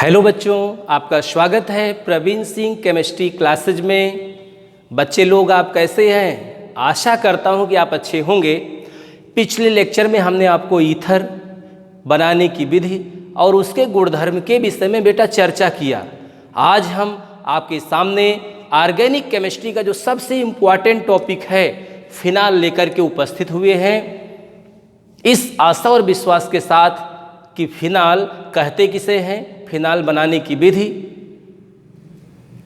Hello बच्चों, आपका स्वागत है प्रवीण सिंह केमिस्ट्री क्लासेज में। बच्चे लोग आप कैसे हैं? आशा करता हूं कि आप अच्छे होंगे। पिछले लेक्चर में हमने आपको ईथर बनाने की विधि और उसके गुणधर्म के विषय में बेटा चर्चा किया। आज हम आपके सामने ऑर्गेनिक केमिस्ट्री का जो सबसे इम्पॉर्टेंट टॉपिक है फिनाल लेकर के उपस्थित हुए हैं, इस आशा और विश्वास के साथ कि फिनाल कहते किसे हैं, फिनाल बनाने की विधि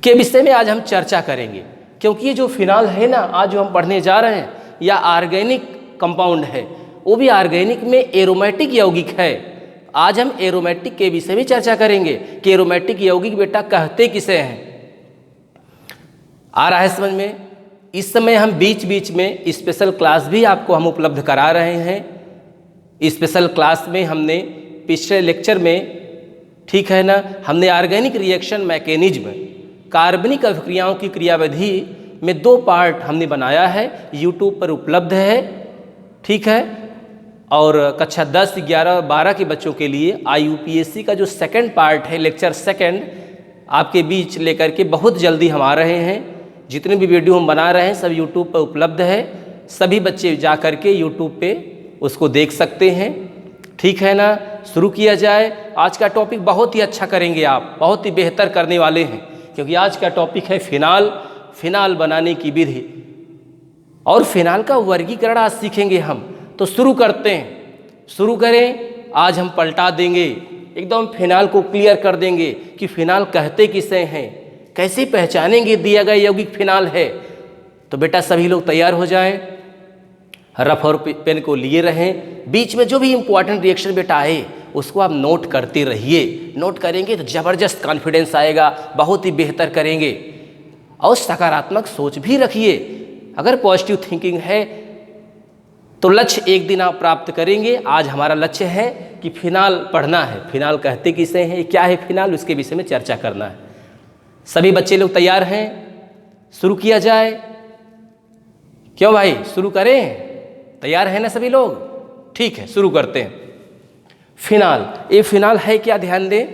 के विषय में आज हम चर्चा करेंगे। क्योंकि ये जो फिनाल है ना, आज जो हम पढ़ने जा रहे हैं, या ऑर्गेनिक कंपाउंड है, वो भी ऑर्गेनिक में एरोमेटिक यौगिक है। आज हम एरोमेटिक के विषय में चर्चा करेंगे कि एरोमेटिक यौगिक बेटा कहते किसे हैं। आ रहा है समझ में? इस समय हम बीच बीच में स्पेशल क्लास भी आपको हम उपलब्ध करा रहे हैं। स्पेशल क्लास में हमने पिछले लेक्चर में, ठीक है ना, हमने ऑर्गेनिक रिएक्शन मैकेनिज्म, कार्बनिक अभिक्रियाओं की क्रियाविधि में 2 पार्ट हमने बनाया है, यूट्यूब पर उपलब्ध है, ठीक है। और कक्षा 10, 11, 12 के बच्चों के लिए IUPAC का जो सेकंड पार्ट है, लेक्चर सेकंड, आपके बीच लेकर के बहुत जल्दी हम आ रहे हैं। जितने भी वीडियो हम बना रहे हैं सब यूट्यूब पर उपलब्ध है। सभी बच्चे जा कर के यूट्यूब पे उसको देख सकते हैं, ठीक है ना। शुरू किया जाए। आज का टॉपिक बहुत ही अच्छा करेंगे आप, बहुत ही बेहतर करने वाले हैं, क्योंकि आज का टॉपिक है फिनाल बनाने की विधि और फिनाल का वर्गीकरण आज सीखेंगे हम। तो शुरू करते हैं, शुरू करें। आज हम पलटा देंगे, एकदम फिनाल को क्लियर कर देंगे कि फिनाल कहते किसे हैं, कैसे पहचानेंगे दिया गया यौगिक फिनाल है। तो बेटा सभी लोग तैयार हो जाएं, रफ और पेन को लिए रहें। बीच में जो भी इंपॉर्टेंट रिएक्शन बेटा आए उसको आप नोट करते रहिए। नोट करेंगे तो ज़बरदस्त कॉन्फिडेंस आएगा, बहुत ही बेहतर करेंगे। और सकारात्मक सोच भी रखिए। अगर पॉजिटिव थिंकिंग है तो लक्ष्य एक दिन आप प्राप्त करेंगे। आज हमारा लक्ष्य है कि फिनाल पढ़ना है, फिनाल कहते किसे हैं, क्या है फिनाल, उसके विषय में चर्चा करना है। सभी बच्चे लोग तैयार हैं? शुरू किया जाए। क्यों भाई, शुरू करें? तैयार हैं ना सभी लोग? ठीक है, शुरू करते हैं। फिनाल, ये फिनाल है क्या, ध्यान दें।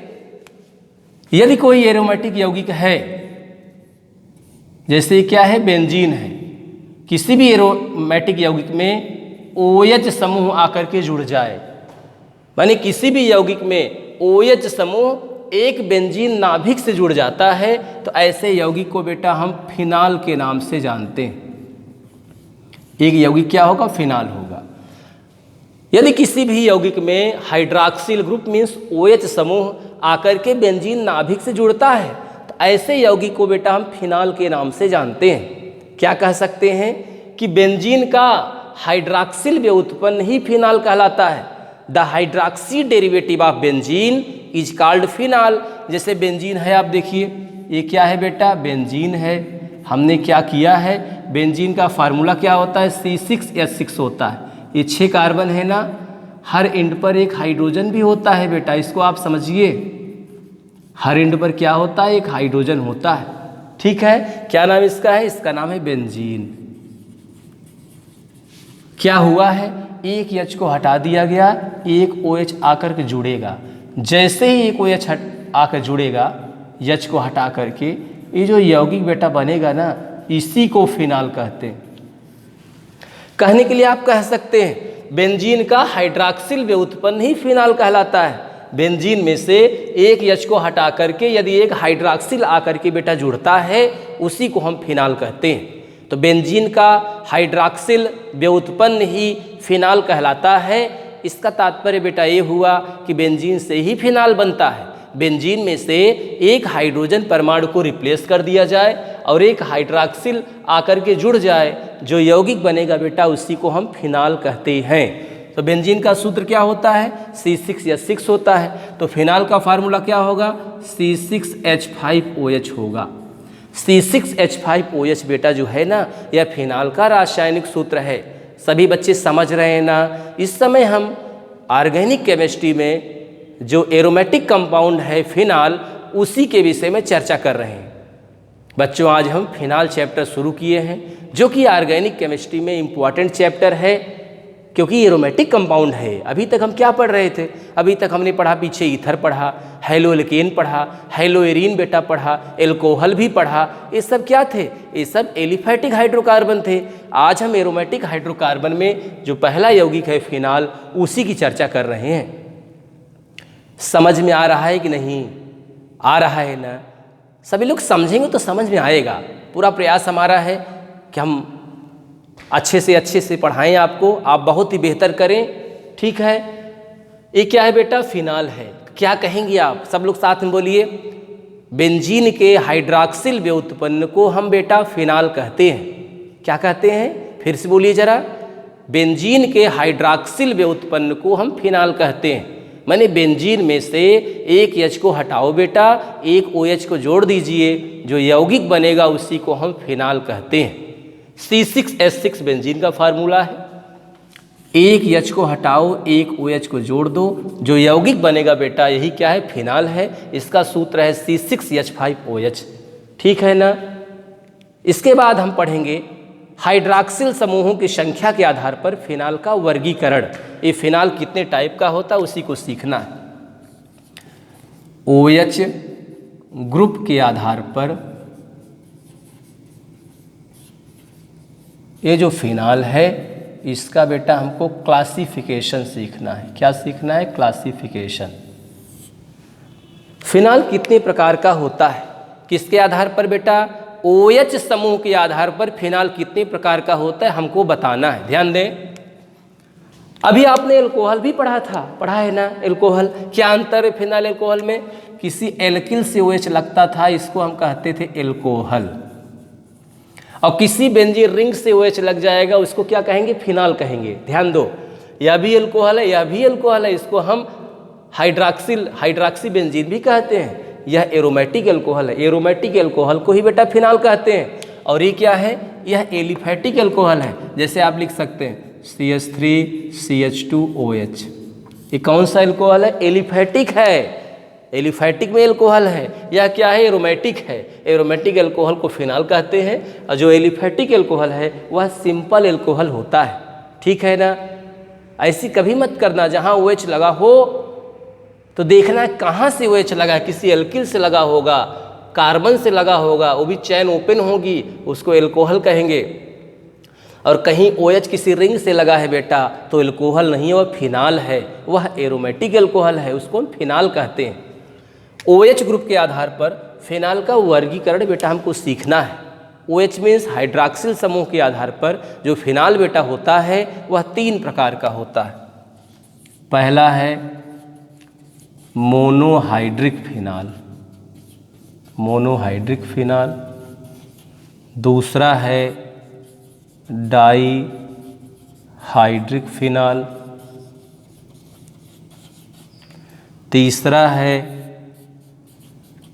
यदि कोई एरोमेटिक यौगिक है, जैसे क्या है, बेंजीन है, किसी भी एरोमेटिक यौगिक में OH समूह आकर के जुड़ जाए, माने किसी भी यौगिक में OH समूह एक बेंजीन नाभिक से जुड़ जाता है, तो ऐसे यौगिक को बेटा हम फिनाल के नाम से जानते हैं। एक यौगिक क्या होगा, फिनाल होगा। यदि किसी भी यौगिक में हाइड्रॉक्सिल ग्रुप मीन्स OH समूह आकर के बेंजीन नाभिक से जुड़ता है, तो ऐसे यौगिक को बेटा हम फिनाल के नाम से जानते हैं। क्या कह सकते हैं कि बेंजीन का हाइड्रॉक्सिल व्युत्पन्न ही फिनाल कहलाता है। The hydroxy derivative of benzene is called phenol. जैसे बेंजीन है, आप देखिए ये क्या है बेटा, बेंजीन है। हमने क्या किया है, बेंजीन का फार्मूला क्या होता है, C6H6 होता है। ये 6 कार्बन है ना, हर एंड पर एक हाइड्रोजन भी होता है बेटा, इसको आप समझिए। हर एंड पर क्या होता है, एक हाइड्रोजन होता है, ठीक है। क्या नाम इसका है, इसका नाम है बेंजीन। क्या हुआ है, एक H को हटा दिया गया, एक OH आकर के जुड़ेगा। जैसे ही एक OH आकर जुड़ेगा, H को हटा करके, ये जो यौगिक बेटा बनेगा ना, इसी को फिनाल कहते हैं। कहने के लिए आप कह सकते हैं बेंजीन का हाइड्रॉक्सिल व्युत्पन्न ही फिनाल कहलाता है। बेंजीन में से एक H को हटा करके यदि एक हाइड्रॉक्सिल आकर के बेटा जुड़ता है, उसी को हम फिनाल कहते हैं। तो बेंजीन का हाइड्रॉक्सिल व्युत्पन्न ही फिनाल कहलाता है। इसका तात्पर्य बेटा ये हुआ कि बेंजीन से ही फिनाल बनता है। बेंजीन में से एक हाइड्रोजन परमाणु को रिप्लेस कर दिया जाए और एक हाइड्रॉक्सिल आकर के जुड़ जाए, जो यौगिक बनेगा बेटा उसी को हम फिनाल कहते हैं। तो बेंजीन का सूत्र क्या होता है, C6H6 होता है। तो फिनाल का फार्मूला क्या होगा, C6H5OH होगा। C6H5OH बेटा जो है ना, यह फिनाल का रासायनिक सूत्र है। सभी बच्चे समझ रहे हैं ना। इस समय हम ऑर्गेनिक केमिस्ट्री में जो एरोमेटिक कंपाउंड है फिनाल, उसी के विषय में चर्चा कर रहे हैं। बच्चों आज हम फिनाल चैप्टर शुरू किए हैं, जो कि ऑर्गेनिक केमिस्ट्री में इम्पॉर्टेंट चैप्टर है। क्योंकि ये एरोमेटिक कंपाउंड है। अभी तक हम क्या पढ़ रहे थे? अभी तक हमने पढ़ा, पीछे ईथर पढ़ा, हेलोएल्केन पढ़ा, हेलोएरीन बेटा पढ़ा, एल्कोहल भी पढ़ा। ये सब क्या थे? ये सब एलिफैटिक हाइड्रोकार्बन थे। आज हम एरोमेटिक हाइड्रोकार्बन में जो पहला यौगिक है फिनाल, उसी की चर्चा कर रहे हैं। समझ में आ रहा है कि नहीं? आ रहा है ना? सभी लोग समझेंगे तो समझ में आएगा। पूरा प्रयास हमारा है कि हम अच्छे से पढ़ाएं आपको, आप बहुत ही बेहतर करें। ठीक है, ये क्या है बेटा? फिनाल है। क्या कहेंगे आप? सब लोग साथ में बोलिए। बेंजीन के हाइड्रॉक्सिल व्युत्पन्न को हम बेटा फिनाल कहते हैं। क्या कहते हैं? फिर से बोलिए जरा। बेंजीन के हाइड्रॉक्सिल व्युत्पन्न को हम फिनाल कहते हैं। माने बेंजीन में से एक H को हटाओ बेटा, एक OH को जोड़ दीजिए, जो यौगिक बनेगा उसी को हम फिनाल कहते हैं। C6H6 बेंजीन का फार्मूला है। एक H को हटाओ, एक OH को जोड़ दो, जो यौगिक बनेगा बेटा यही क्या है? फिनाल है। इसका सूत्र है C6H5OH। ठीक है ना? इसके बाद हम पढ़ेंगे हाइड्रॉक्सिल समूहों की संख्या के आधार पर फिनाल का वर्गीकरण। ये फिनाल कितने टाइप का होता है उसी को सीखना है। OH ग्रुप के आधार पर ये जो फिनाल है इसका बेटा हमको क्लासिफिकेशन सीखना है। क्या सीखना है? क्लासिफिकेशन। फिनाल कितने प्रकार का होता है? किसके आधार पर बेटा? OH समूह के आधार पर फिनाल कितने प्रकार का होता है हमको बताना है। ध्यान दें, अभी आपने एल्कोहल भी पढ़ा है ना? एल्कोहल, क्या अंतर है फिनाल एल्कोहल में? किसी एल्किल से OH लगता था, इसको हम कहते थे एल्कोहल, और किसी बेंजीन रिंग से OH लग जाएगा उसको क्या कहेंगे? फिनाल कहेंगे। ध्यान दो, यह भी एल्कोहल है, यह भी एल्कोहल है, इसको हम हाइड्रॉक्सी बेंजीन भी कहते हैं। यह एरोमेटिक एल्कोहल है, एरोमेटिक एल्कोहल को ही बेटा फिनाल कहते हैं। और ये क्या है? यह एलिफैटिक एल्कोहल है। जैसे आप लिख सकते हैं CH3CH2OH। ये कौन सा एल्कोहल है? एलिफैटिक है। एलिफैटिक में एल्कोहल है। यह क्या है? एरोमेटिक है। एरोमेटिक एल्कोहल को फिनाल कहते हैं, और जो एलिफैटिक एल्कोहल है वह सिंपल एल्कोहल होता है। ठीक है ना? ऐसी कभी मत करना जहाँ OH लगा हो तो देखना कहाँ से OH लगा। किसी एल्किल से लगा होगा, कार्बन से लगा होगा, वो भी चैन ओपन होगी, उसको एल्कोहल कहेंगे। और कहीं OH किसी रिंग से लगा है बेटा तो एल्कोहल नहीं है, वह फिनाल है, वह एरोमेटिक एल्कोहल है, उसको हम फिनाल कहते हैं। OH ग्रुप के आधार पर फिनाल का वर्गीकरण बेटा हमको सीखना है। OH मीन्स हाइड्रॉक्सिल समूह के आधार पर जो फिनाल बेटा होता है वह 3 प्रकार का होता है। पहला है मोनोहाइड्रिक फिनाल, मोनोहाइड्रिक फिनाल। दूसरा है डाईहाइड्रिक फिनाल। तीसरा है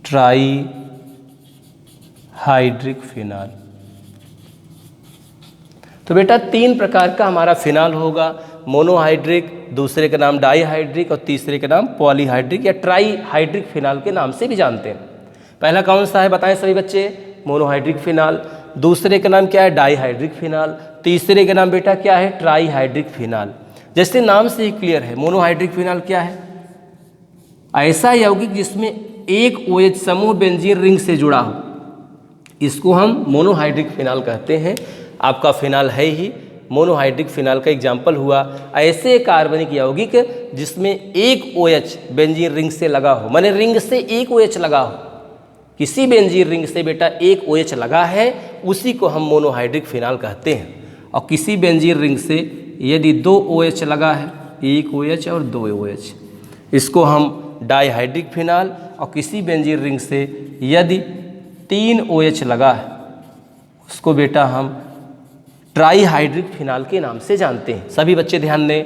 ट्राईहाइड्रिक फिनाल। तो बेटा 3 प्रकार का हमारा फिनाल होगा। मोनोहाइड्रिक, दूसरे का नाम डाईहाइड्रिक, और तीसरे का नाम पॉलीहाइड्रिक या ट्राईहाइड्रिक फिनाल के नाम से भी जानते हैं। पहला कौन सा है बताएं सभी बच्चे? Monohydric phenol. दूसरे का नाम क्या है? Dihydric phenol. तीसरे का नाम बेटा क्या है? Trihydric phenol. जैसे नाम से ही क्लियर है, मोनोहाइड्रिक फिनाल क्या है? ऐसा यौगिक जिसमें एक OH समूह बेंजीन रिंग से जुड़ा हो, इसको हम मोनोहाइड्रिक फिनाल कहते हैं। आपका फिनाल है ही, मोनोहाइड्रिक फिनाल का एग्जाम्पल हुआ ऐसे कार्बनिक यौगिक जिसमें एक OH बेंजीन रिंग से लगा हो, माने रिंग से एक OH लगा हो। किसी बेंजीन रिंग से बेटा एक OH लगा है उसी को हम मोनोहाइड्रिक फिनाल कहते हैं। और किसी बेंजीन रिंग से यदि 2 OH लगा है, एक OH और 2 OH, इसको हम डाईहाइड्रिक फिनाल। और किसी बेंजीन रिंग से यदि 3 OH लगा है उसको बेटा हम ट्राईहाइड्रिक फिनाल के नाम से जानते हैं। सभी बच्चे ध्यान दें,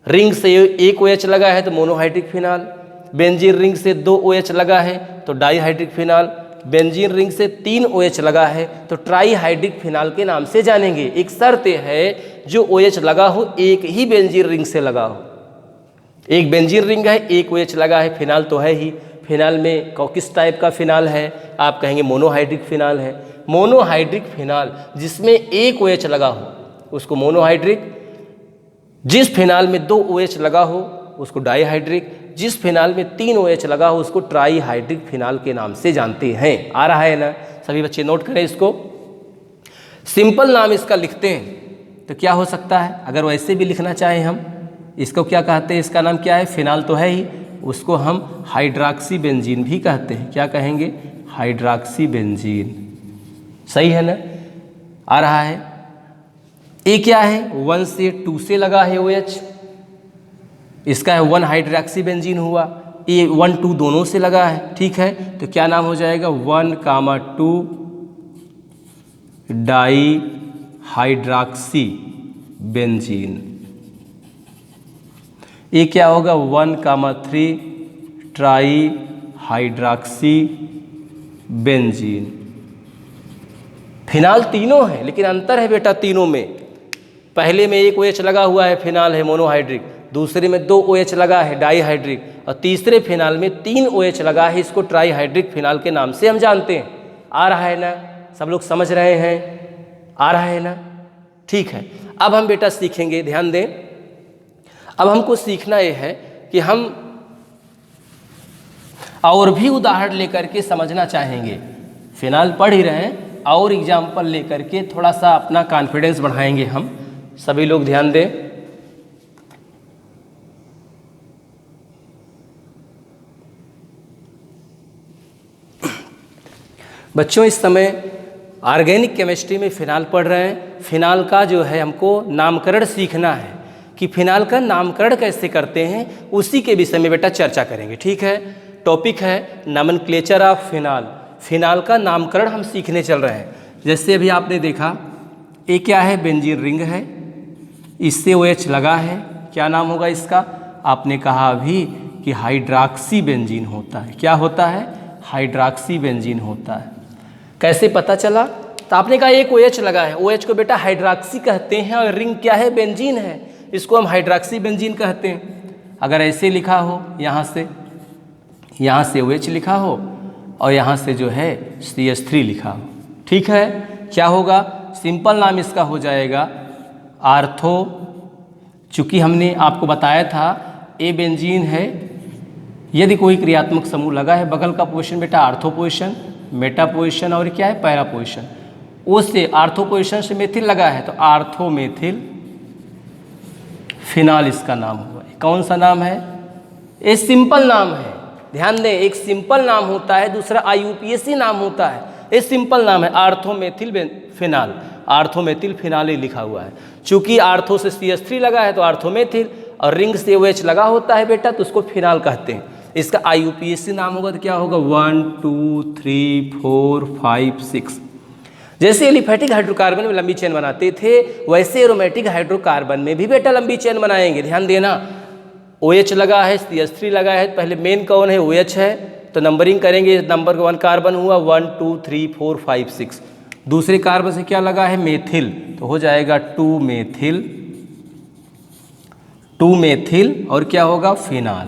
रिंग से एक OH लगा है तो मोनोहाइड्रिक फिनाल, बेंजीन रिंग से 2 OH लगा है तो डाईहाइड्रिक फिनाल, बेंजीन रिंग से 3 OH लगा है तो ट्राईहाइड्रिक फिनाल के नाम से जानेंगे। एक शर्त है जो OH लगा हो एक ही बेंजीन रिंग से लगा हो। एक बेंजीन रिंग है, एक OH लगा है, फिनाल तो है ही। फिनाल में किस टाइप का फिनाल है? आप कहेंगे मोनोहाइड्रिक फिनाल है। मोनोहाइड्रिक फिनाल जिसमें एक OH लगा हो उसको मोनोहाइड्रिक, जिस फिनाल में 2 OH लगा हो उसको डाईहाइड्रिक, जिस फिनाल में 3 OH लगा हो उसको ट्राईहाइड्रिक फिनाल के नाम से जानते हैं। आ रहा है ना? सभी बच्चे नोट करें इसको। सिंपल नाम इसका लिखते हैं तो क्या हो सकता है, अगर वैसे भी लिखना चाहें हम, इसको क्या कहते हैं, इसका नाम क्या है, फिनाल तो है ही, उसको हम हाइड्रॉक्सी बेंजीन भी कहते हैं। क्या कहेंगे? Hydroxy benzene. सही है ना? आ रहा है। ये क्या है, 1 से 2 से लगा है OH, इसका है 1 हाइड्रॉक्सी बेंजीन हुआ। ये 1 2 दोनों से लगा है, ठीक है, तो क्या नाम हो जाएगा, 1,2 डाई हाइड्रॉक्सी बेंजीन। ये क्या होगा, 1,3 ट्राई हाइड्रॉक्सी बेंजीन। फिनाल तीनों है लेकिन अंतर है बेटा तीनों में। पहले में 1 OH लगा हुआ है, फिनाल है मोनोहाइड्रिक, दूसरे में 2 OH लगा है डाईहाइड्रिक, और तीसरे फिनाल में 3 OH लगा है, इसको ट्राईहाइड्रिक फिनाल के नाम से हम जानते हैं। आ रहा है ना? सब लोग समझ रहे हैं? आ रहा है ना? ठीक है। अब हम बेटा सीखेंगे, ध्यान दें, अब हमको सीखना ये है कि हम और भी उदाहरण लेकर के समझना चाहेंगे। फिनाल पढ़ ही रहे हैं और एग्जाम्पल लेकर के थोड़ा सा अपना कॉन्फिडेंस बढ़ाएंगे हम। सभी लोग ध्यान दें। बच्चों इस समय ऑर्गेनिक केमिस्ट्री में फिनाल पढ़ रहे हैं। फिनाल का जो है हमको नामकरण सीखना है कि फिनाल का नामकरण कैसे करते हैं, उसी के विषय में बेटा चर्चा करेंगे। ठीक है, टॉपिक है नॉमेनक्लेचर ऑफ फिनाल। फिनाल का नामकरण हम सीखने चल रहे हैं। जैसे अभी आपने देखा, ये क्या है, बेंजीन रिंग है, इससे OH लगा है, क्या नाम होगा इसका, आपने कहा अभी कि हाइड्रॉक्सी बेंजीन होता है। क्या होता है? हाइड्रॉक्सी बेंजीन होता है। कैसे पता चला? तो आपने कहा एक OH लगा है, OH को बेटा हाइड्रॉक्सी कहते हैं और रिंग क्या है, बेंजीन है, इसको हम हाइड्रॉक्सी बेंजीन कहते हैं। अगर ऐसे लिखा हो, यहाँ से OH लिखा हो और यहाँ से जो है CH3 लिखा हो, ठीक है, क्या होगा, सिंपल नाम इसका हो जाएगा आर्थो। चूँकि हमने आपको बताया था ए बेंजीन है, यदि कोई क्रियात्मक समूह लगा है, बगल का पोजीशन बेटा आर्थो पोजीशन, मेटा पोजीशन और क्या है, पैरा पोजीशन। ओ से आर्थो पोजीशन से मेथिल लगा है तो आर्थो मेथिल फिनाल इसका नाम हुआ। कौन सा नाम है? ये सिंपल नाम है, ध्यान दें, एक सिंपल नाम होता है, दूसरा IUPAC नाम होता है। ये सिंपल नाम है ortho methyl phenol, ortho methyl phenol ही लिखा हुआ है। चूंकि आर्थो से CH3 लगा है तो आर्थो मेथिल, और रिंग से OH लगा होता है बेटा तो उसको फिनाल कहते हैं। इसका IUPAC नाम होगा तो क्या होगा, 1 2 3 4 5 6। जैसे एलिफेटिक हाइड्रोकार्बन में लंबी चेन बनाते थे, वैसे एरोमेटिक हाइड्रोकार्बन में भी बेटा लंबी चेन बनाएंगे। ध्यान देना, OH लगा है, CH3 लगा है, पहले मेन कौन है, OH है, तो नंबरिंग करेंगे, नंबर 1 कार्बन हुआ 1 2 3 4 5 6। दूसरे कार्बन से क्या लगा है, मेथिल, तो हो जाएगा 2 मेथिल और क्या होगा, फिनाल।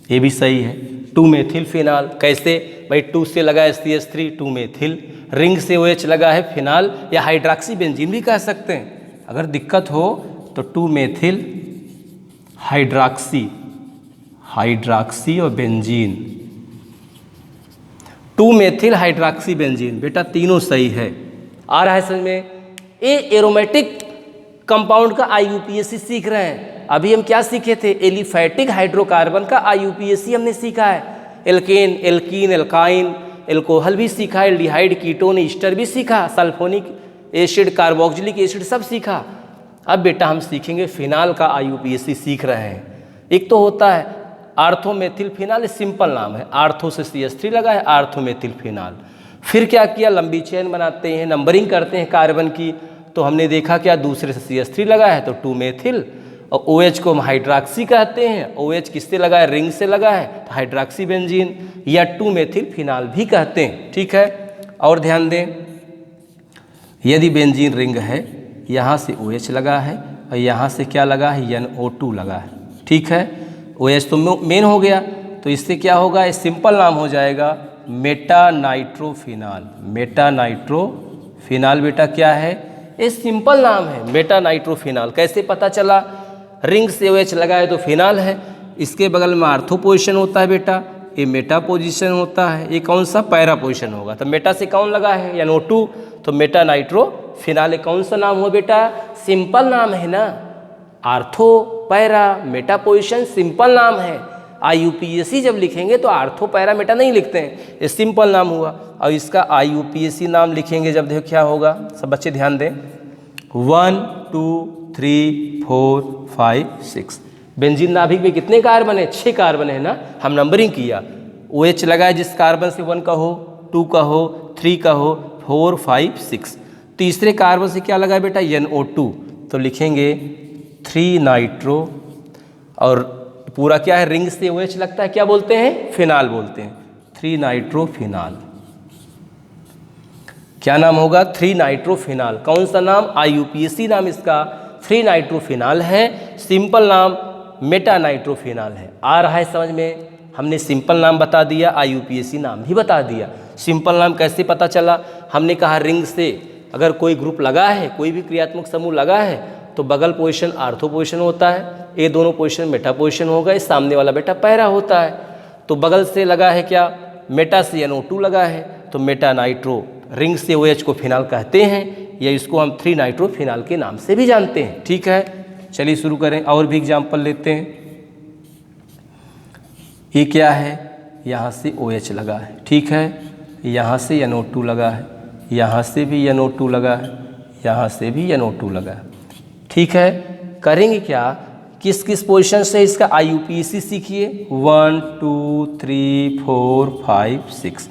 ये भी सही है, 2 मेथिल फिनाल। कैसे भाई, 2 से लगा है CH3, 2 मेथिल, रिंग से OH लगा है फिनाल, या हाइड्रॉक्सी बेंजीन भी कह सकते हैं। अगर दिक्कत हो तो 2 मेथिल हाइड्रॉक्सी और बेंजीन, 2 मेथिल हाइड्रॉक्सी बेंजीन, बेटा तीनों सही है। आ रहा है समझ में? ये एरोमेटिक कंपाउंड का IUPAC सीख रहे हैं। अभी हम क्या सीखे थे, एलिफेटिक हाइड्रोकार्बन का IUPAC हमने सीखा है। एल्केन, एल्कीन, एल्काइन, एल्कोहल भी सीखा, एल्डिहाइड, कीटोन, ईस्टर भी सीखा, सल्फोनिक एसिड, कार्बोक्सिलिक एसिड सब सीखा। अब बेटा हम सीखेंगे फिनाल का IUPAC सीख रहे हैं। एक तो होता है आर्थो मेथिल फिनाल, सिंपल नाम है, आर्थो से CH3 लगा है, आर्थो मेथिल फिनाल। फिर क्या किया, लंबी चेन बनाते हैं, नंबरिंग करते हैं कार्बन की, तो हमने देखा क्या, दूसरे से CH3 लगा है तो 2 मेथिल, और OH को हम हाइड्रॉक्सी कहते हैं। OH किससे लगा है, रिंग से लगा है तो हाइड्रॉक्सी बेंजीन, या 2 मेथिल फिनाल भी कहते हैं। ठीक है, और ध्यान दें, यदि बेंजीन रिंग है, यहाँ से OH लगा है और यहाँ से क्या लगा है, NO2 लगा है, ठीक है, OH तो मेन हो गया, तो इससे क्या होगा, ये सिंपल नाम हो जाएगा मेटा नाइट्रोफिनाल। मेटा नाइट्रोफिनाल बेटा क्या है, ये सिंपल नाम है मेटा नाइट्रोफिनाल। कैसे पता चला? रिंग से OH लगा है तो फिनाल है, इसके बगल में आर्थो पोजीशन होता है बेटा, ये मेटा पोजीशन होता है, ये कौन सा? पैरा पोजीशन होगा। तो मेटा से कौन लगा है? NO2, तो मेटा नाइट्रोफिनाल। ये कौन सा नाम हुआ बेटा? सिंपल नाम है ना। Ortho, para, Meta position simple नाम है। IUPAC जब लिखेंगे तो आर्थो, पैरा, मेटा नहीं लिखते हैं, ये सिंपल नाम हुआ। और इसका IUPAC नाम लिखेंगे जब, देखो क्या होगा, सब बच्चे ध्यान दें। 1 2 3 4 5 6। बेंजीन नाभिक में कितने कार्बन है? 6 कार्बन है ना। हम नंबरिंग किया, OH लगा है जिस कार्बन से 1 का हो, 2 का हो, 3 का हो, 4 5 6। तीसरे कार्बन से क्या लगा है बेटा? NO2, तो लिखेंगे 3 नाइट्रो। और पूरा क्या है? रिंग से OH लगता है, क्या बोलते हैं? फिनाल बोलते हैं, 3 नाइट्रोफिनाल। क्या नाम होगा? 3 नाइट्रोफिनाल। कौन सा नाम? IUPAC नाम इसका 3 नाइट्रोफिनाल है। सिंपल नाम मेटा नाइट्रोफिनाल है। आ रहा है समझ में? हमने सिंपल नाम बता दिया, IUPAC नाम भी बता दिया। सिंपल नाम कैसे पता चला? हमने कहा रिंग से अगर कोई ग्रुप लगा है, कोई भी क्रियात्मक समूह लगा है, तो बगल पोजीशन आर्थो पोजीशन होता है, ये दोनों पोजीशन मेटा पोजीशन होगा, इस सामने वाला बेटा पैरा होता है। तो बगल से लगा है क्या? मेटा से NO2 लगा है, तो मेटा नाइट्रो। रिंग से OH को फिनाल कहते हैं, या इसको हम 3 नाइट्रोफिनाल के नाम से भी जानते हैं। ठीक है, चलिए शुरू करें, और भी एग्जाम्पल लेते हैं। ये क्या है? यहाँ से OH लगा है, ठीक है, यहाँ से NO2 लगा है, यहाँ से भी NO2 लगा है, यहाँ से भी NO2 लगा है। ठीक है, करेंगे क्या? किस किस पोजीशन से इसका IUPAC सीखिए। 1 2 3 4 5 6।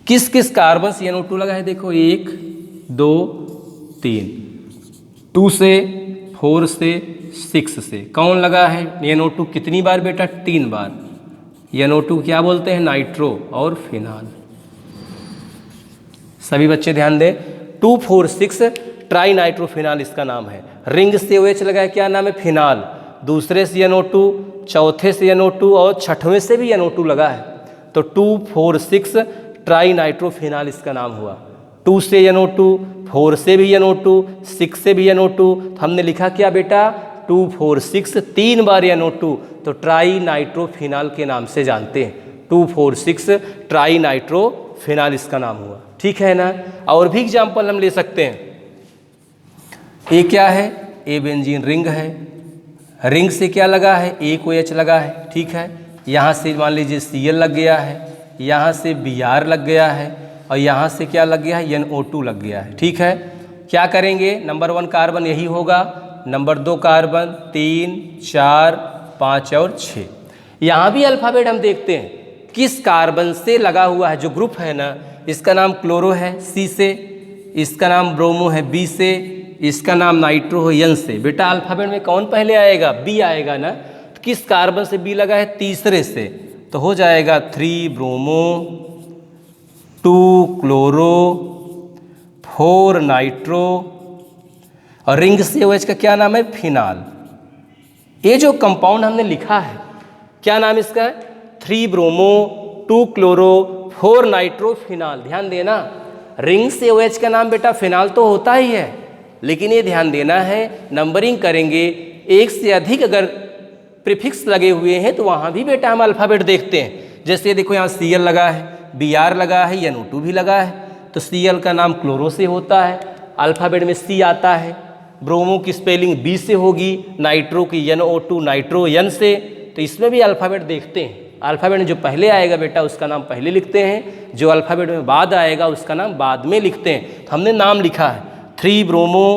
किस किस कार्बन से NO2 लगा है? देखो 1 2 3, 2 से 4 से 6 से कौन लगा है? NO2 कितनी बार बेटा? 3 बार। NO2 क्या बोलते हैं? नाइट्रो और फिनाल। सभी बच्चे ध्यान दें, 2 4 6 ट्राई नाइट्रोफिनाल इसका नाम है। रिंग से OH लगा है, क्या नाम है? फिनाल। दूसरे से NO2, चौथे से NO2 और छठवें से भी NO2 लगा है, तो 2 4 6 ट्राई नाइट्रोफिनाल इसका नाम हुआ। 2 से NO2, 4 से भी NO2, 6 से भी NO2, तो हमने लिखा क्या बेटा? 2 4 6 3 बार NO2, तो ट्राई नाइट्रोफिनाल के नाम से जानते हैं। 2 4 6 ट्राई नाइट्रोफिनाल इसका नाम हुआ। ठीक है ना। और भी एग्जाम्पल हम ले सकते हैं। ये क्या है? ए बेंजीन रिंग है। रिंग से क्या लगा है? एक OH लगा है, ठीक है। यहाँ से मान लीजिए Cl लग गया है, यहाँ से Br लग गया है, और यहाँ से क्या लग गया है? NO2 लग गया है, ठीक है। क्या करेंगे? नंबर 1 कार्बन यही होगा, नंबर 2 कार्बन, 3 4 5 और 6। यहाँ भी अल्फ़ाबेट हम देखते हैं किस कार्बन से लगा हुआ है। जो ग्रुप है ना, इसका नाम क्लोरो है C से, इसका नाम ब्रोमो है B से, इसका नाम नाइट्रो है N से। बेटा अल्फ़ाबेट में कौन पहले आएगा? B आएगा ना। तो किस कार्बन से B लगा है? तीसरे से, तो हो जाएगा 3 ब्रोमो, 2 क्लोरो, 4 नाइट्रो, और रिंग से OH का क्या नाम है? फिनाल। ये जो कंपाउंड हमने लिखा है, क्या नाम इसका है? 3 ब्रोमो, 2 क्लोरो, 4 नाइट्रो फिनाल। ध्यान देना, रिंग से OH का नाम बेटा फिनाल तो होता ही है, लेकिन ये ध्यान देना है, नंबरिंग करेंगे, एक से अधिक अगर प्रीफिक्स लगे हुए हैं तो वहाँ भी बेटा हम अल्फ़ाबेट देखते हैं। जैसे देखो यहाँ Cl लगा है, Br लगा है, NO2 भी लगा है, तो Cl का नाम क्लोरो से होता है, अल्फ़ाबेट में C आता है। ब्रोमो की स्पेलिंग B से होगी, नाइट्रो की NO2 नाइट्रो N से, तो इसमें भी अल्फ़ाबेट देखते हैं। अल्फ़ाबेट में जो पहले आएगा बेटा उसका नाम पहले लिखते हैं, जो अल्फ़ाबेट में बाद आएगा उसका नाम बाद में लिखते हैं। तो हमने नाम लिखा है 3 ब्रोमो,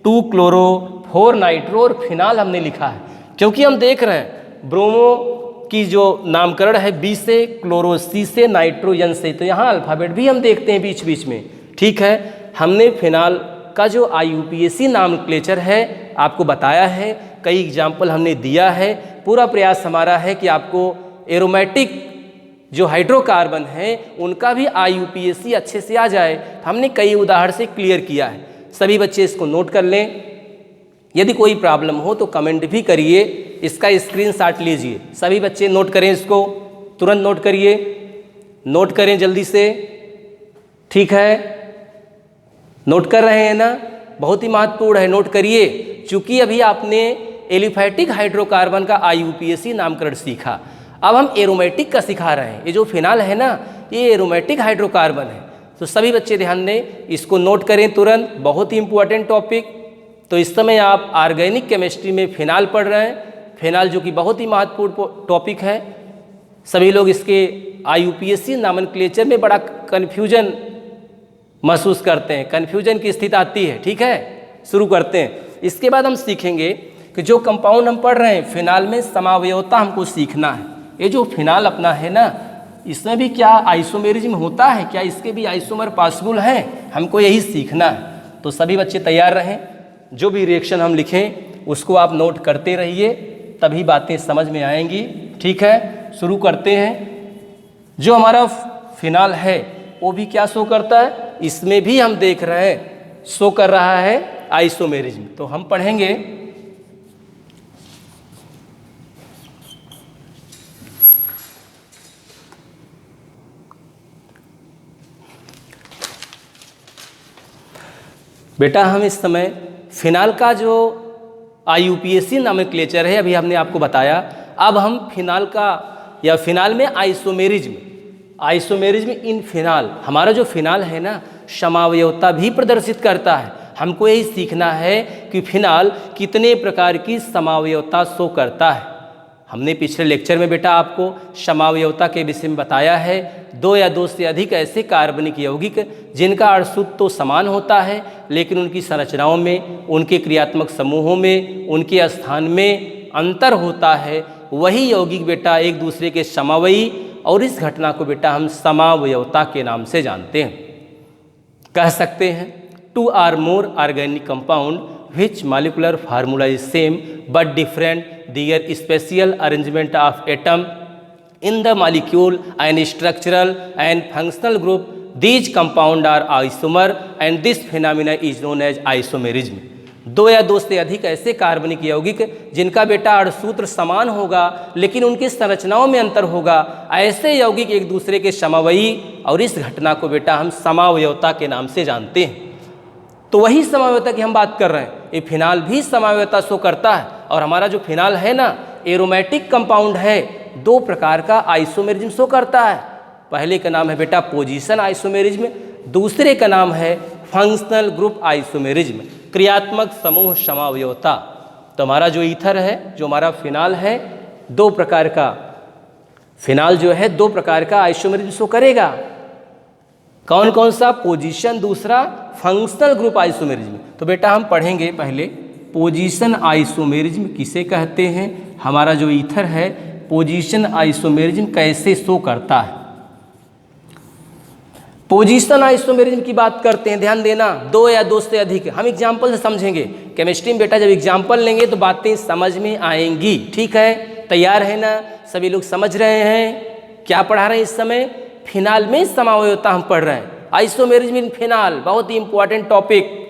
2 क्लोरो, 4 नाइट्रो और फिनाल हमने लिखा है, क्योंकि हम देख रहे हैं ब्रोमो की जो नामकरण है B से, क्लोरो C से, नाइट्रो N से, तो यहाँ अल्फ़ाबेट भी हम देखते हैं बीच बीच में। ठीक है, हमने फिनाल का जो IUPAC नामक्लेचर है आपको बताया है, कई एग्जाम्पल हमने दिया है। पूरा प्रयास हमारा है कि आपको एरोमेटिक जो हाइड्रोकार्बन है उनका भी IUPAC अच्छे से आ जाए। हमने कई उदाहरण से क्लियर किया है, सभी बच्चे इसको नोट कर लें। यदि कोई प्रॉब्लम हो तो कमेंट भी करिए, इसका स्क्रीनशॉट लीजिए। सभी बच्चे नोट करें, इसको तुरंत नोट करिए, नोट करें जल्दी से। ठीक है, नोट कर रहे हैं ना? बहुत ही महत्वपूर्ण है, नोट करिए। चूंकि अभी आपने एलिफैटिक हाइड्रोकार्बन का IUPAC नामकरण सीखा, अब हम एरोमेटिक का सिखा रहे हैं। ये जो फिनाल है ना, ये एरोमेटिक हाइड्रोकार्बन है। तो सभी बच्चे ध्यान दें, इसको नोट करें तुरंत, बहुत ही इंपॉर्टेंट टॉपिक। तो इस समय आप ऑर्गेनिक केमिस्ट्री में फिनाल पढ़ रहे हैं, फिनाल जो कि बहुत ही महत्वपूर्ण टॉपिक है। सभी लोग इसके IUPAC नामनक्लेचर में बड़ा कन्फ्यूजन महसूस करते हैं, कन्फ्यूजन की स्थिति आती है। ठीक है, शुरू करते हैं। इसके बाद हम सीखेंगे कि जो कंपाउंड हम पढ़ रहे हैं फिनाल में समावयवता हमको सीखना है। ये जो फिनाल अपना है ना, इसमें भी क्या आइसोमेरिज्म होता है, क्या इसके भी आइसोमर पॉसिबल हैं, हमको यही सीखना है। तो सभी बच्चे तैयार रहें, जो भी रिएक्शन हम लिखें उसको आप नोट करते रहिए, तभी बातें समझ में आएंगी। ठीक है, शुरू करते हैं। जो हमारा फिनाल है वो भी क्या शो करता है, इसमें भी हम देख रहे हैं शो कर रहा है आइसोमेरिज्म। तो हम पढ़ेंगे बेटा, हम इस समय फिनाल का जो IUPAC नोमेनक्लेचर है अभी हमने आपको बताया। अब हम फिनाल का या फिनाल में आइसोमेरिज्म इन फिनाल, हमारा जो फिनाल है ना समावयवता भी प्रदर्शित करता है। हमको यही सीखना है कि फिनाल कितने प्रकार की समावयवता शो करता है। हमने पिछले लेक्चर में बेटा आपको समावयवता के विषय में बताया है। दो या दो से अधिक ऐसे कार्बनिक यौगिक जिनका अणुसूत्र तो समान होता है, लेकिन उनकी संरचनाओं में, उनके क्रियात्मक समूहों में, उनके स्थान में अंतर होता है, वही यौगिक बेटा एक दूसरे के समवयी, और इस घटना को बेटा हम समावयवता के नाम से जानते हैं। कह सकते हैं two or more organic compound which molecular formula is same but different, their special arrangement of atom in the molecule and structural and functional group, these compound are isomer and this phenomena is known as isomerism। दो या दो से अधिक ऐसे कार्बनिक यौगिक जिनका बेटा अणुसूत्र समान होगा लेकिन उनकी संरचनाओं में अंतर होगा, ऐसे यौगिक एक दूसरे के समवयी, और इस घटना को बेटा हम समावयवता के नाम से जानते हैं। तो वही समावयवता की हम बात कर रहे हैं। ये फिनाल भी समावयवता शो करता है, और हमारा जो फिनाल है ना एरोमेटिक कंपाउंड है, दो प्रकार का आइसोमेरिज्म शो करता है। पहले का नाम है बेटा पोजीशन आइसोमेरिज्म, दूसरे का नाम है फंक्शनल ग्रुप आइसोमेरिज्म, क्रियात्मक समूह समावयवता। तो हमारा जो ईथर है, जो हमारा फिनाल है, दो प्रकार का फिनाल जो है दो प्रकार का आइसोमेरिज्म शो करेगा। कौन कौन सा? पोजीशन, दूसरा फंक्शनल ग्रुप आइसोमेरिज्म। तो बेटा हम पढ़ेंगे पहले पोजीशन आइसोमेरिज्म किसे कहते हैं, हमारा जो ईथर है पोजीशन आइसोमेरिज्म कैसे शो करता है। पोजीशन आइसोमेरिज्म की बात करते हैं, ध्यान देना, दो या दो से अधिक। हम एग्जाम्पल से समझेंगे। केमिस्ट्री में बेटा जब एग्जाम्पल लेंगे तो बातें समझ में आएंगी। ठीक है, तैयार है ना? सभी लोग समझ रहे हैं क्या पढ़ा रहे हैं इस समय? फिनाल में समावयवता हम पढ़ रहे हैं, आइसोमेरिज्म इन फिनाल, बहुत ही इंपॉर्टेंट टॉपिक।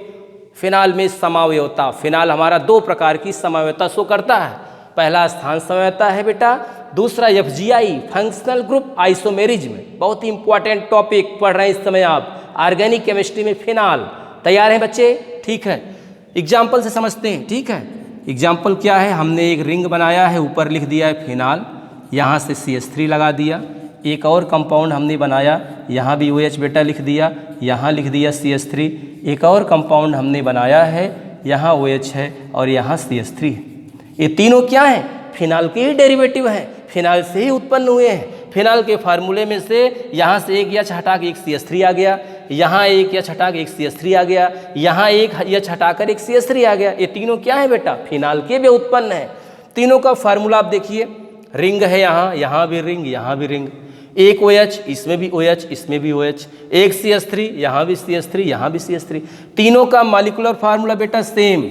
फिनाल में समावयवता, फिनाल हमारा दो प्रकार की समावयवता शो करता है। पहला स्थान समावयवता है बेटा, दूसरा FGI फंक्शनल ग्रुप आइसोमेरिज्म, बहुत ही इंपॉर्टेंट टॉपिक पढ़ रहे हैं इस समय आप ऑर्गेनिक केमिस्ट्री में फिनाल। तैयार हैं बच्चे? ठीक है, एग्जाम्पल से समझते हैं। ठीक है, एग्जाम्पल क्या है? हमने एक रिंग बनाया है, ऊपर लिख दिया है फिनाल, यहाँ से CH3 लगा दिया। एक और कंपाउंड हमने बनाया, यहाँ भी OH बेटा लिख दिया, यहाँ लिख दिया CH3। एक और कंपाउंड हमने बनाया है, यहाँ OH है और यहाँ CH3 है। ये तीनों क्या हैं? फिनाल के ही डेरिवेटिव हैं, फिनाल से ही उत्पन्न हुए हैं। फिनाल के फार्मूले में से यहाँ से एक H हटा के एक CH3 आ गया, यहाँ एक H हटा के एक CH3 आ गया, यहाँ एक H हटाकर एक CH3 आ गया। ये तीनों क्या है बेटा? फिनाल के भी उत्पन्न है। तीनों का फार्मूला आप देखिए, रिंग है यहाँ, यहाँ भी रिंग, यहाँ भी रिंग, एक OH, इसमें भी OH, इसमें भी OH, एक CH3, यहाँ भी CH3, यहाँ भी CH3। तीनों का मॉलिक्यूलर फार्मूला बेटा सेम।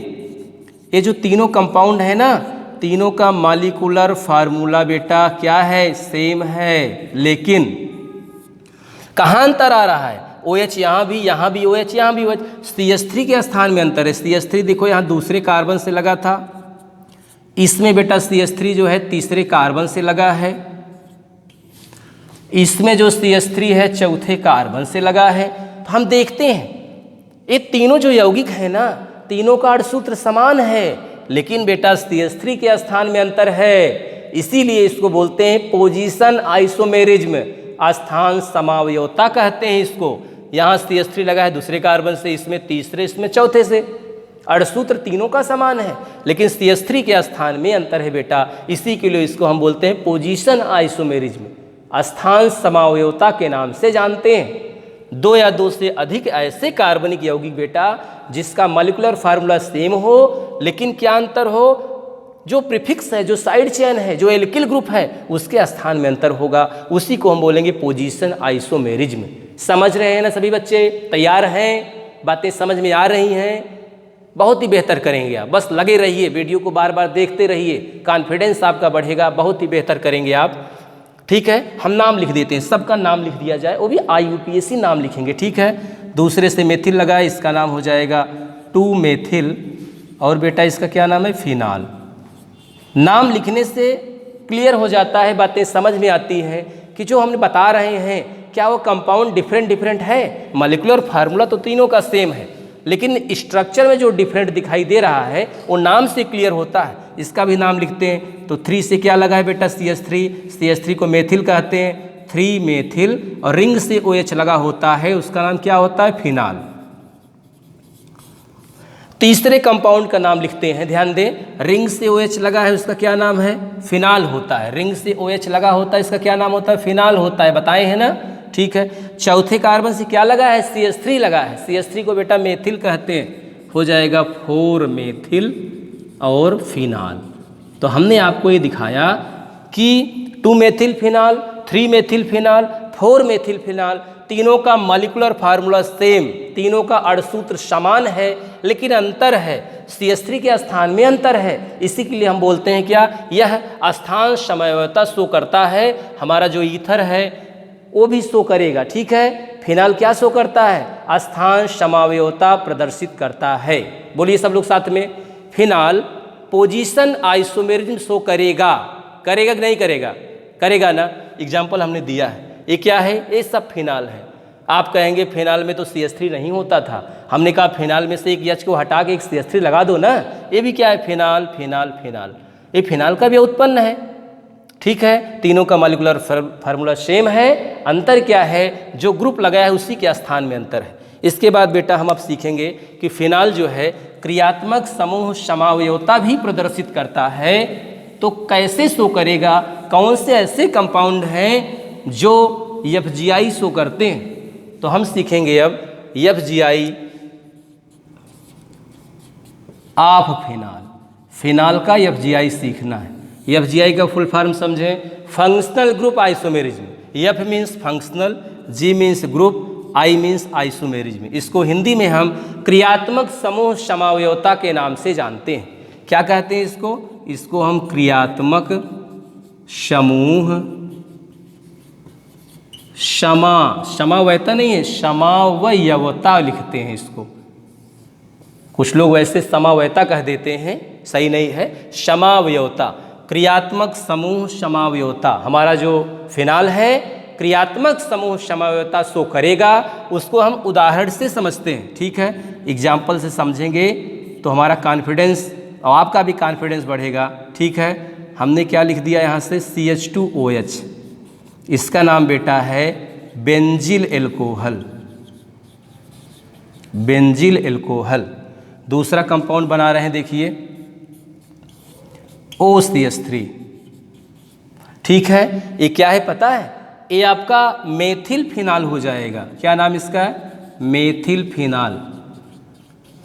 ये जो तीनों कंपाउंड है ना, तीनों का मॉलिक्यूलर फार्मूला बेटा क्या है? सेम है, लेकिन कहाँ अंतर आ रहा है? OH यहाँ भी OH, यहाँ भी OH। CH3 के स्थान में अंतर है। CH3 देखो यहाँ दूसरे कार्बन से लगा था, इसमें बेटा CH3 जो है तीसरे कार्बन से लगा है, इसमें जो CH3 है चौथे कार्बन से लगा है। तो हम देखते हैं ये तीनों जो यौगिक है ना, तीनों का अणुसूत्र समान है, लेकिन बेटा CH3 के स्थान में अंतर है। इसीलिए इसको बोलते हैं पोजीशन आइसोमेरिज्म, स्थान समावयवता कहते हैं इसको। यहाँ CH3 लगा है दूसरे कार्बन से, इसमें तीसरे, इसमें चौथे से। अणुसूत्र तीनों का समान है, लेकिन CH3 के स्थान में अंतर है बेटा। इसी के लिए इसको हम बोलते हैं पोजीशन आइसोमेरिज्म, स्थान समावयवता के नाम से जानते हैं। दो या दो से अधिक ऐसे कार्बनिक यौगिक बेटा जिसका मॉलिक्यूलर फार्मूला सेम हो, लेकिन क्या अंतर हो, जो प्रीफिक्स है, जो साइड चेन है, जो एल्किल ग्रुप है, उसके स्थान में अंतर होगा। उसी को हम बोलेंगे पोजीशन आइसोमेरिज्म। समझ रहे हैं ना सभी बच्चे? तैयार हैं? बातें समझ में आ रही हैं? बहुत ही बेहतर करेंगे आप, बस लगे रहिए, वीडियो को बार बार देखते रहिए, कॉन्फिडेंस आपका बढ़ेगा, बहुत ही बेहतर करेंगे आप। ठीक है, हम नाम लिख देते हैं, सबका नाम लिख दिया जाए, वो भी IUPAC नाम लिखेंगे। ठीक है, दूसरे से मेथिल लगा है, इसका नाम हो जाएगा 2 मेथिल, और बेटा इसका क्या नाम है? फिनाल। नाम लिखने से क्लियर हो जाता है, बातें समझ में आती है कि जो हमने बता रहे हैं क्या वो कंपाउंड डिफरेंट है। मॉलिक्यूलर फार्मूला तो तीनों का सेम है, लेकिन स्ट्रक्चर में जो डिफरेंट दिखाई दे रहा है वो नाम से क्लियर होता है। इसका भी नाम लिखते हैं, तो 3 से क्या लगा है बेटा? CH3 को मेथिल कहते हैं, 3 मेथिल, और रिंग से OH लगा होता है, उसका नाम क्या होता है? फिनाल। तीसरे कंपाउंड का नाम लिखते हैं, ध्यान दें, रिंग से OH लगा है, उसका क्या नाम है? फिनाल होता है। रिंग से OH लगा होता है, इसका क्या नाम होता है? फिनाल होता है, बताए हैं ना? ठीक है, चौथे कार्बन से क्या लगा है? CH3 लगा है, CH3 को बेटा मेथिल कहते हैं, हो जाएगा 4 मेथिल और फिनाल। तो हमने आपको ये दिखाया कि 2 methyl phenol, 3 methyl phenol, 4 methyl phenol, तीनों का मॉलिक्यूलर फार्मूला सेम, तीनों का अणुसूत्र समान है, लेकिन अंतर है, CH3 के स्थान में अंतर है। इसी के लिए हम बोलते हैं क्या? यह स्थान समवयवता शो करता है। हमारा जो ईथर है वो भी शो करेगा। ठीक है, फिनाल क्या शो करता है? स्थान समावयवता प्रदर्शित करता है। बोलिए सब लोग साथ में, फिनाल पोजीशन आइसोमेरिज्म शो करेगा। करेगा कि नहीं करेगा? करेगा ना। एग्जाम्पल हमने दिया है, ये क्या है? ये सब फिनाल है। आप कहेंगे फिनाल में तो CH3 नहीं होता था, हमने कहा फिनाल में से एक H को हटा के एक CH3 लगा दो ना। ये भी क्या है? फिनाल फिनाल फिनाल, ये फिनाल का भी उत्पन्न है। ठीक है, तीनों का मॉलिक्यूलर फार्मूला सेम है, अंतर क्या है? जो ग्रुप लगाया है उसी के स्थान में अंतर है। इसके बाद बेटा हम अब सीखेंगे कि फिनाल जो है क्रियात्मक समूह समावयवता भी प्रदर्शित करता है। तो कैसे शो करेगा? कौन से ऐसे कंपाउंड हैं जो FGI शो करते हैं? तो हम सीखेंगे अब FGI ऑफ फिनाल। फिनाल का FGI सीखना है। FGI का फुल फॉर्म समझें, functional group isomerism. F means functional, G means group, I means isomerism. इसको हिंदी में हम क्रियात्मक समूह समावयवता के नाम से जानते हैं। क्या कहते हैं इसको? इसको हम क्रियात्मक समूह समावयवता नहीं है, समावयवता लिखते हैं इसको। कुछ लोग वैसे समावयवता कह देते हैं, सही नहीं है, समावयवता, क्रियात्मक समूह समावयवता। हमारा जो फिनाल है क्रियात्मक समूह समावयवता शो करेगा, उसको हम उदाहरण से समझते हैं। ठीक है, एग्जाम्पल से समझेंगे तो हमारा कॉन्फिडेंस और आपका भी कॉन्फिडेंस बढ़ेगा। ठीक है, हमने क्या लिख दिया यहाँ से? CH2OH, इसका नाम बेटा है बेंजिल एल्कोहल। Benzyl alcohol. दूसरा कंपाउंड बना रहे हैं, देखिए OCH3। ठीक है, ये क्या है पता है? ये आपका मेथिल फिनाल हो जाएगा। क्या नाम इसका है? Methyl phenol.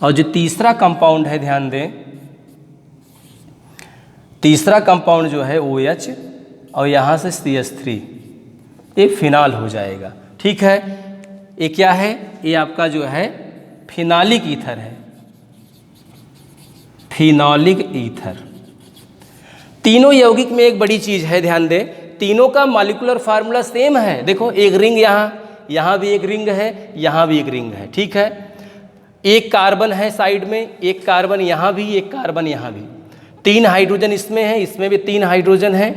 और जो तीसरा कंपाउंड है, ध्यान दें, तीसरा कंपाउंड जो है OH और यहाँ से CH3, ये फिनाल हो जाएगा। ठीक है, ये क्या है? ये आपका जो है फिनालिक ईथर है, फिनोलिक ईथर। तीनों यौगिक में एक बड़ी चीज है, ध्यान दें, तीनों का मॉलिक्यूलर फार्मूला सेम है। देखो एक रिंग यहाँ भी एक रिंग है, यहाँ भी एक रिंग है। ठीक है, एक कार्बन है साइड में, एक कार्बन यहाँ भी, एक कार्बन यहाँ भी, 3 हाइड्रोजन इसमें है, इसमें भी 3 हाइड्रोजन है।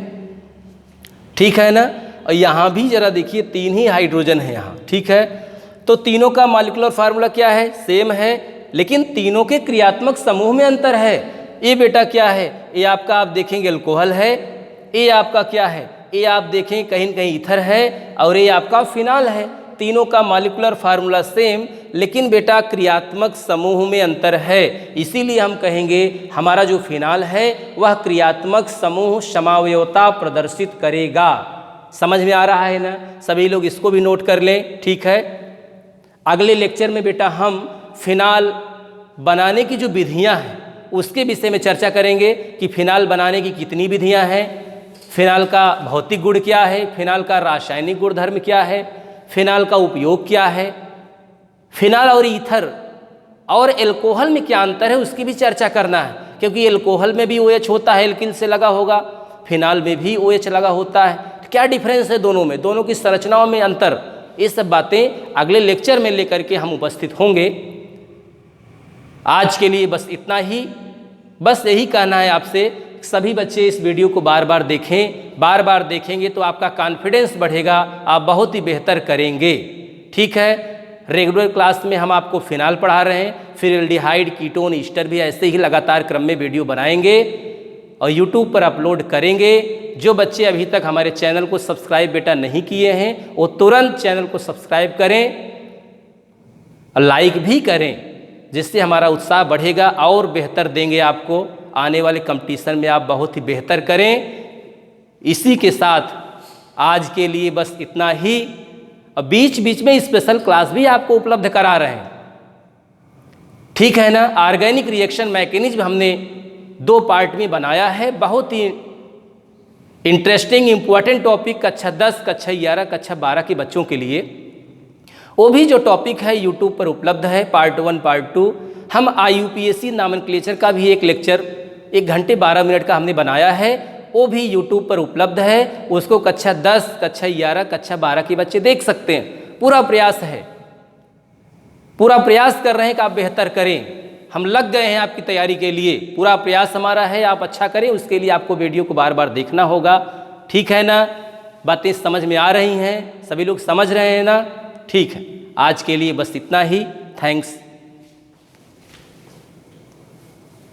ठीक है ना, और यहाँ भी जरा देखिए 3 ही हाइड्रोजन है यहाँ। ठीक है, तो तीनों का मॉलिक्यूलर फार्मूला क्या है? सेम है, लेकिन तीनों के क्रियात्मक समूह में अंतर है। ये बेटा क्या है? ये आपका आप देखेंगे अल्कोहल है, ये आपका क्या है? ये आप देखें कहीं न कहीं ईथर है, और ये आपका फिनाल है। तीनों का मॉलिक्यूलर फार्मूला सेम, लेकिन बेटा क्रियात्मक समूह में अंतर है। इसीलिए हम कहेंगे हमारा जो फिनाल है वह क्रियात्मक समूह समावयवता प्रदर्शित करेगा। समझ में आ रहा है ना? सभी लोग इसको भी नोट कर लें, ठीक है। अगले लेक्चर में बेटा हम फिनाल बनाने की जो विधियां हैं उसके विषय में चर्चा करेंगे कि फिनाल बनाने की कितनी विधियां हैं, फिनाल का भौतिक गुण क्या है, फिनाल का रासायनिक गुणधर्म क्या है, फिनाल का उपयोग क्या है, फिनाल और ईथर और एल्कोहल में क्या अंतर है उसकी भी चर्चा करना है, क्योंकि एल्कोहल में भी OH होता है, एल्किल से लगा होगा, फिनाल में भी OH लगा होता है। क्या डिफरेंस है दोनों में, दोनों की संरचनाओं में अंतर, ये सब बातें अगले लेक्चर में लेकर के हम उपस्थित होंगे। आज के लिए बस इतना ही। बस यही कहना है आपसे, सभी बच्चे इस वीडियो को बार बार देखें। बार बार देखेंगे तो आपका कॉन्फिडेंस बढ़ेगा, आप बहुत ही बेहतर करेंगे, ठीक है। रेगुलर क्लास में हम आपको फिनाल पढ़ा रहे हैं, फिर एल्डिहाइड, कीटोन, ईस्टर भी ऐसे ही लगातार क्रम में वीडियो बनाएंगे और यूट्यूब पर अपलोड करेंगे। जो बच्चे अभी तक हमारे चैनल को सब्सक्राइब बेटा नहीं किए हैं वो तुरंत चैनल को सब्सक्राइब करें और लाइक भी करें, जिससे हमारा उत्साह बढ़ेगा और बेहतर देंगे आपको। आने वाले कंपटीशन में आप बहुत ही बेहतर करें। इसी के साथ आज के लिए बस इतना ही। और बीच बीच में स्पेशल क्लास भी आपको उपलब्ध करा रहे हैं, ठीक है ना। ऑर्गेनिक रिएक्शन मैकेनिज्म हमने 2 पार्ट में बनाया है, बहुत ही इंटरेस्टिंग इम्पोर्टेंट टॉपिक कक्षा 10, कक्षा 11, कक्षा 12 के बच्चों के लिए। वो भी जो टॉपिक है यूट्यूब पर उपलब्ध है, पार्ट 1 पार्ट 2। हम IUPAC नॉमेनक्लेचर का भी एक लेक्चर 1 घंटे 12 मिनट का हमने बनाया है, वो भी यूट्यूब पर उपलब्ध है। उसको कक्षा 10, कक्षा 11, कक्षा 12 के बच्चे देख सकते हैं। पूरा प्रयास है, पूरा प्रयास कर रहे हैं कि आप बेहतर करें। हम लग गए हैं आपकी तैयारी के लिए, पूरा प्रयास हमारा है आप अच्छा करें। उसके लिए आपको वीडियो को बार बार देखना होगा, ठीक है ना। बातें समझ में आ रही हैं, सभी लोग समझ रहे हैं ना? ठीक है, आज के लिए बस इतना ही। थैंक्स।